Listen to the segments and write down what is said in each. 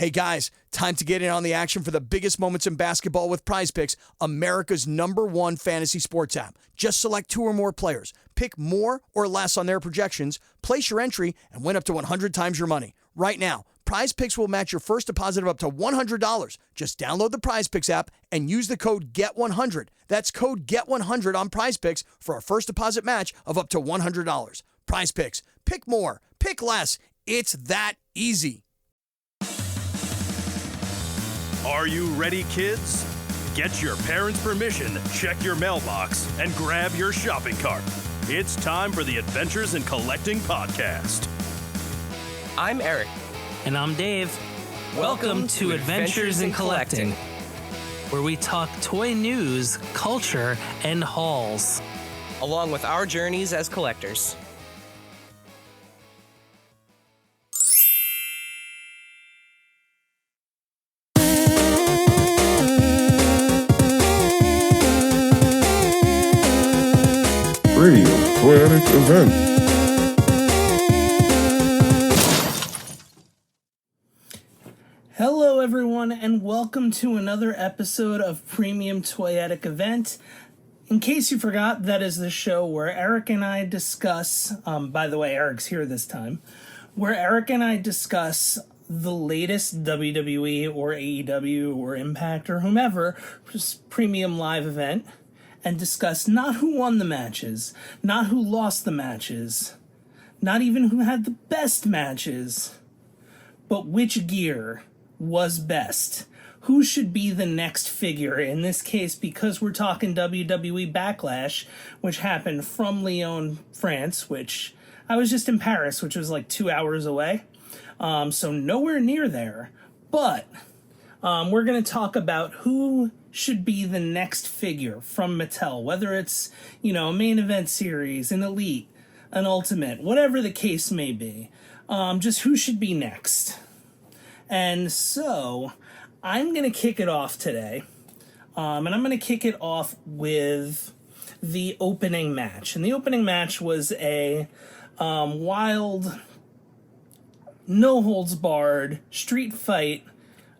Hey guys, time to get in on the action for the biggest moments in basketball with Prize Picks, America's #1 fantasy sports app. Just select 2 or more players, pick more or less on their projections, place your entry, and win up to 100 times your money. Right now, Prize Picks will match your first deposit of up to $100. Just download the Prize Picks app and use the code GET100. That's code GET100 on Prize Picks for a first deposit match of up to $100. Prize Picks. Pick more. Pick less. It's that easy. Are you ready, kids? Get your parents' permission, check your mailbox, and grab your shopping cart. It's time for the Adventures in Collecting podcast. I'm Eric. And I'm Dave. Welcome to Adventures in Collecting, where we talk toy news, culture, and hauls, along with our journeys as collectors. Radio Toyetic event. Hello, everyone, and welcome to another episode of Premium Toyetic Event. In case you forgot, that is the show where Eric and I discuss, by the way, Eric's here this time, where Eric and I discuss the latest WWE or AEW or Impact or whomever premium live event and discuss not who won the matches, not who lost the matches, not even who had the best matches, but which gear was best. Who should be the next figure? In this case, because we're talking WWE Backlash, which happened from Lyon, France, which I was just in Paris, which was like 2 hours away. So nowhere near there. But we're going to talk about who should be the next figure from Mattel, whether it's, a main event series, an elite, an ultimate, whatever the case may be. Just who should be next. And so I'm going to kick it off today. And I'm going to kick it off with the opening match. And the opening match was a wild, no-holds-barred street fight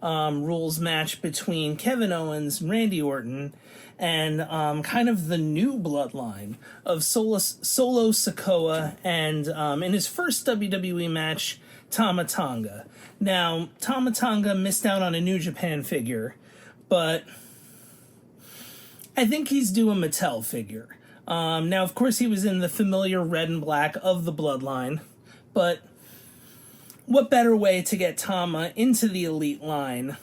rules match between Kevin Owens and Randy Orton and kind of the new bloodline of Solo Sikoa and in his first WWE match, Tama Tonga. Now, Tama Tonga missed out on a New Japan figure, but I think he's due a Mattel figure. Now, of course, he was in the familiar red and black of the bloodline, but what better way to get Tama into the elite line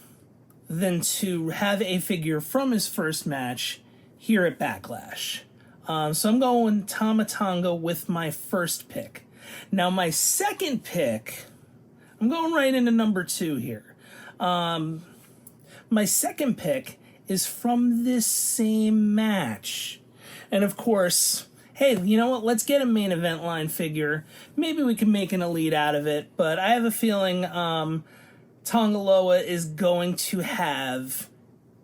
than to have a figure from his first match here at Backlash? So I'm going Tama Tonga with my first pick. Now my second pick, I'm going right into number 2 here. My second pick is from this same match. And of course, hey, you know what? Let's get a main event line figure. Maybe we can make an elite out of it. But I have a feeling Tonga Loa is going to have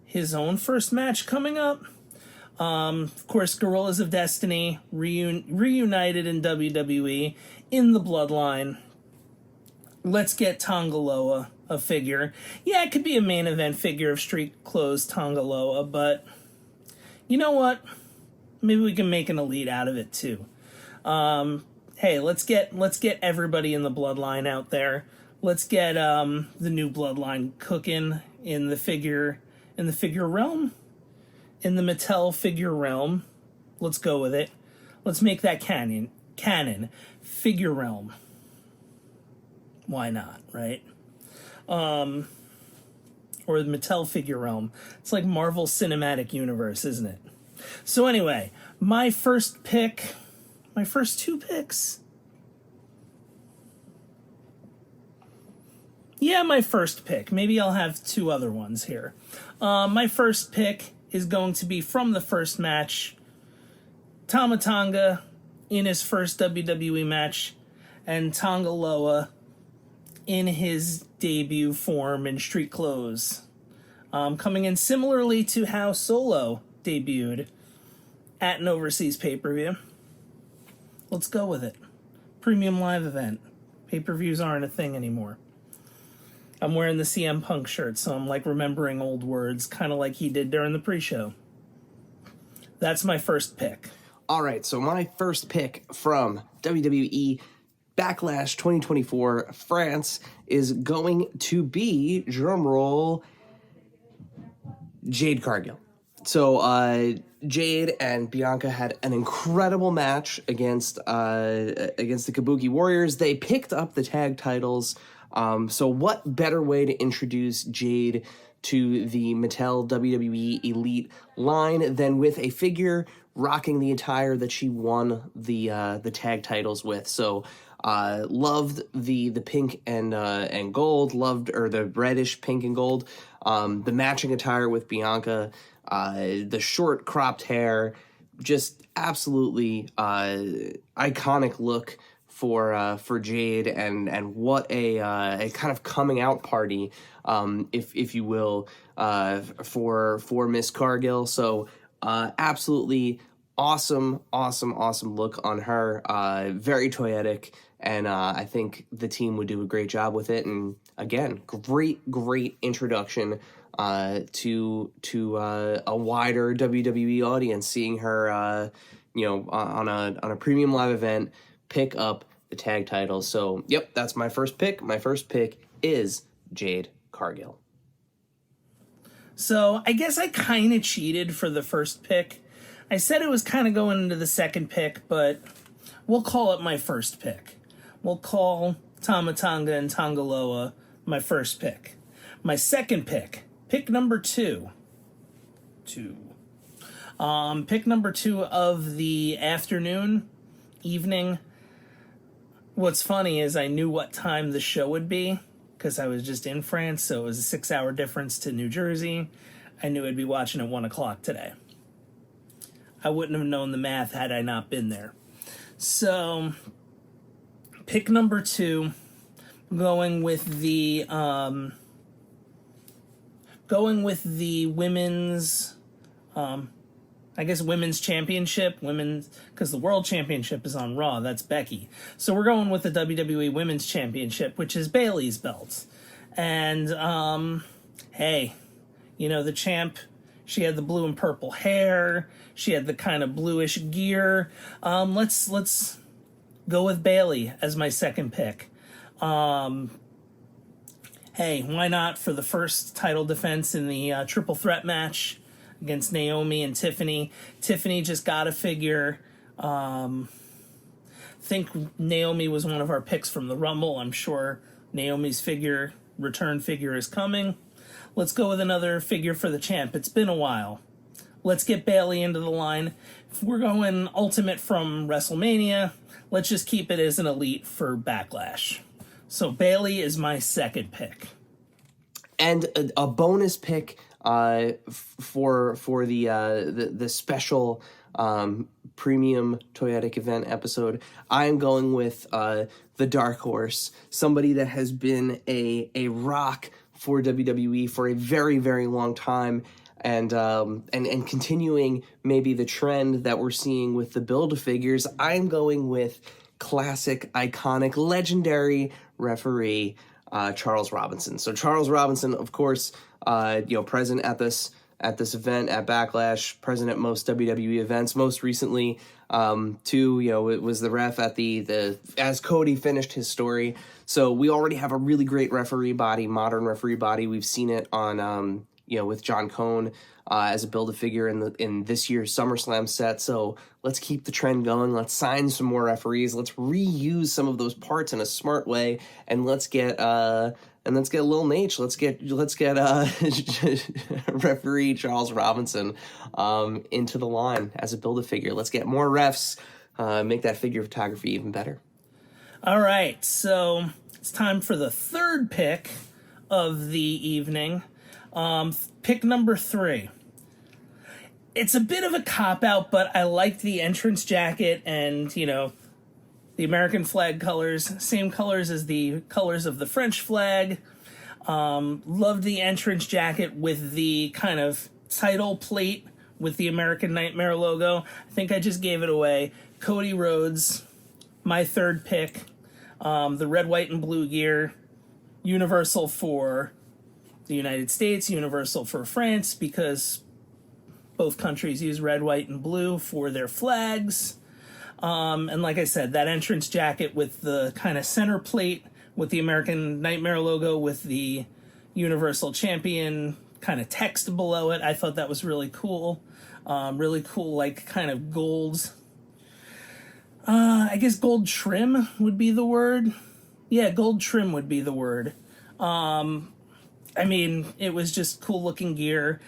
his own first match coming up. Of course, Guerrillas of Destiny reunited in WWE in the Bloodline. Let's get Tonga Loa a figure. Yeah, it could be a main event figure of street clothes Tonga Loa, but you know what? Maybe we can make an elite out of it too. Hey, let's get everybody in the bloodline out there. Let's get the new bloodline cooking in the figure realm, in the Mattel figure realm. Let's go with it. Let's make that canon figure realm. Why not, right? Or the Mattel figure realm. It's like Marvel Cinematic Universe, isn't it? So anyway, my first two picks. Yeah, my first pick. Maybe I'll have 2 other ones here. My first pick is going to be from the first match. Tama Tonga in his first WWE match, and Tonga Loa in his debut form in street clothes. Coming in similarly to how Solo debuted at an overseas pay-per-view. Let's go with it. Premium live event. Pay-per-views aren't a thing anymore. I'm wearing the CM Punk shirt, so I'm like remembering old words, kind of like he did during the pre-show. That's my first pick. All right, so my first pick from WWE Backlash 2024 France is going to be, drumroll, Jade Cargill. So Jade and Bianca had an incredible match against the Kabuki Warriors. They picked up the tag titles. So what better way to introduce Jade to the Mattel WWE Elite line than with a figure rocking the attire that she won the tag titles with? So loved the pink and gold, or the reddish pink and gold, the matching attire with Bianca, the short cropped hair, just absolutely iconic look for Jade, and what a kind of coming out party, if you will, for Miss Cargill. So absolutely awesome look on her. Very toyetic, and I think the team would do a great job with it. And again, great introduction to a wider WWE audience, seeing her on a premium live event pick up the tag titles. So yep, that's my first pick. My first pick is Jade Cargill. So I guess I kind of cheated for the first pick. I said it was kind of going into the second pick, but we'll call it my first pick. We'll call Tama Tonga and Tongaloa my first pick. My second pick, pick number two. Pick number 2 of the evening. What's funny is I knew what time the show would be because I was just in France, so it was a 6-hour difference to New Jersey. I knew I'd be watching at 1 o'clock today. I wouldn't have known the math had I not been there. So, pick number 2, going with the women's, women's championship, because the world championship is on Raw. That's Becky. So we're going with the WWE Women's Championship, which is Bayley's belt. And hey, the champ, she had the blue and purple hair. She had the kind of bluish gear. Let's go with Bayley as my second pick. Hey, why not for the first title defense in the triple threat match against Naomi and Tiffany. Tiffany just got a figure. Think Naomi was one of our picks from the Rumble. I'm sure Naomi's return figure is coming. Let's go with another figure for the champ. It's been a while. Let's get Bayley into the line. If we're going Ultimate from WrestleMania, let's just keep it as an Elite for Backlash. So Bayley is my second pick. And a bonus pick for the special premium Toyetic event episode. I'm going with the Dark Horse, somebody that has been a rock for WWE for a very, very long time, and continuing maybe the trend that we're seeing with the Build-A-Figures. I'm going with classic, iconic, legendary referee Charles Robinson. So Charles Robinson, of course, present at this event at Backlash, present at most WWE events. Most recently, it was the ref at the as Cody finished his story. So we already have a really great referee body, modern referee body. We've seen it on with John Cone as a Build-A-Figure in this year's SummerSlam set. So let's keep the trend going. Let's sign some more referees. Let's reuse some of those parts in a smart way, and let's get Lil Nate. Let's get referee Charles Robinson into the line as a Build-A-Figure. Let's get more refs. Make that figure photography even better. All right, so it's time for the third pick of the evening. Pick number 3. It's a bit of a cop-out, but I liked the entrance jacket and, the American flag colors, same colors as the colors of the French flag. Loved the entrance jacket with the kind of title plate with the American Nightmare logo. I think I just gave it away. Cody Rhodes, my third pick. The red, white, and blue gear. universal for the United States, universal for France, because both countries use red, white, and blue for their flags. And like I said, that entrance jacket with the kind of center plate with the American Nightmare logo with the Universal Champion kind of text below it, I thought that was really cool. Really cool, like, kind of gold. I guess gold trim would be the word. Yeah, gold trim would be the word. I mean, it was just cool looking gear.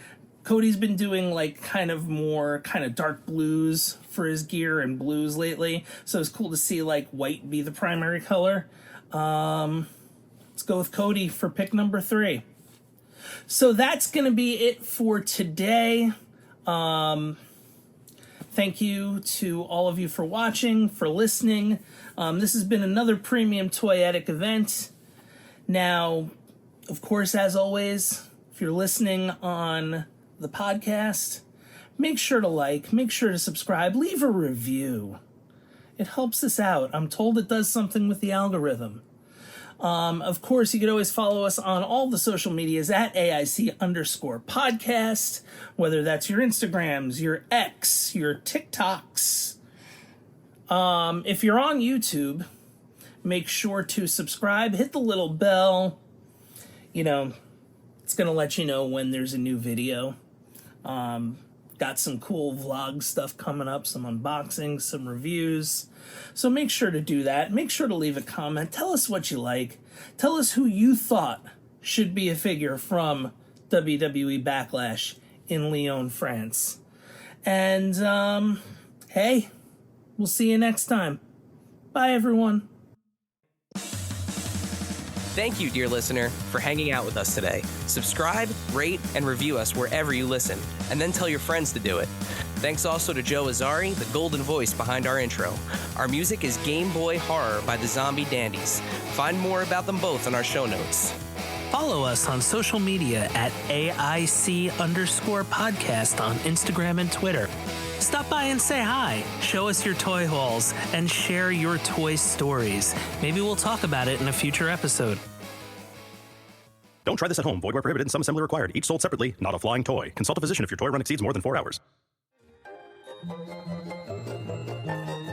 Cody's been doing like kind of more kind of dark blues for his gear and blues lately. So it's cool to see like white be the primary color. Let's go with Cody for pick number 3. So that's going to be it for today. Thank you to all of you for watching, for listening. This has been another Premium Toyetic event. Now, of course, as always, if you're listening on the podcast, make sure to like, make sure to subscribe, leave a review. It helps us out. I'm told it does something with the algorithm. Of course, you could always follow us on all the social medias at AIC_podcast, whether that's your Instagrams, your X, your TikToks. If you're on YouTube, make sure to subscribe, hit the little bell. You know, it's going to let you know when there's a new video. Got some cool vlog stuff coming up, some unboxings, some reviews. So make sure to do that. Make sure to leave a comment. Tell us what you like. Tell us who you thought should be a figure from WWE Backlash in Lyon, France. And, hey, we'll see you next time. Bye, everyone. Thank you, dear listener, for hanging out with us today. Subscribe, rate, and review us wherever you listen, and then tell your friends to do it. Thanks also to Joe Azari, the golden voice behind our intro. Our music is Game Boy Horror by the Zombie Dandies. Find more about them both in our show notes. Follow us on social media at AIC_podcast on Instagram and Twitter. Stop by and say hi, show us your toy hauls, and share your toy stories. Maybe we'll talk about it in a future episode. Don't try this at home. Void where prohibited and some assembly required. Each sold separately, not a flying toy. Consult a physician if your toy run exceeds more than 4 hours.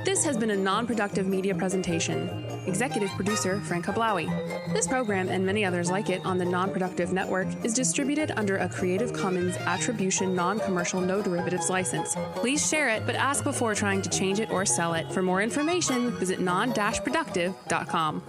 This has been a non-productive media presentation. Executive producer Frank Hablawi. This program and many others like it on the Non-Productive Network is distributed under a Creative Commons Attribution Non-Commercial No Derivatives license. Please share it, but ask before trying to change it or sell it. For more information, visit non-productive.com.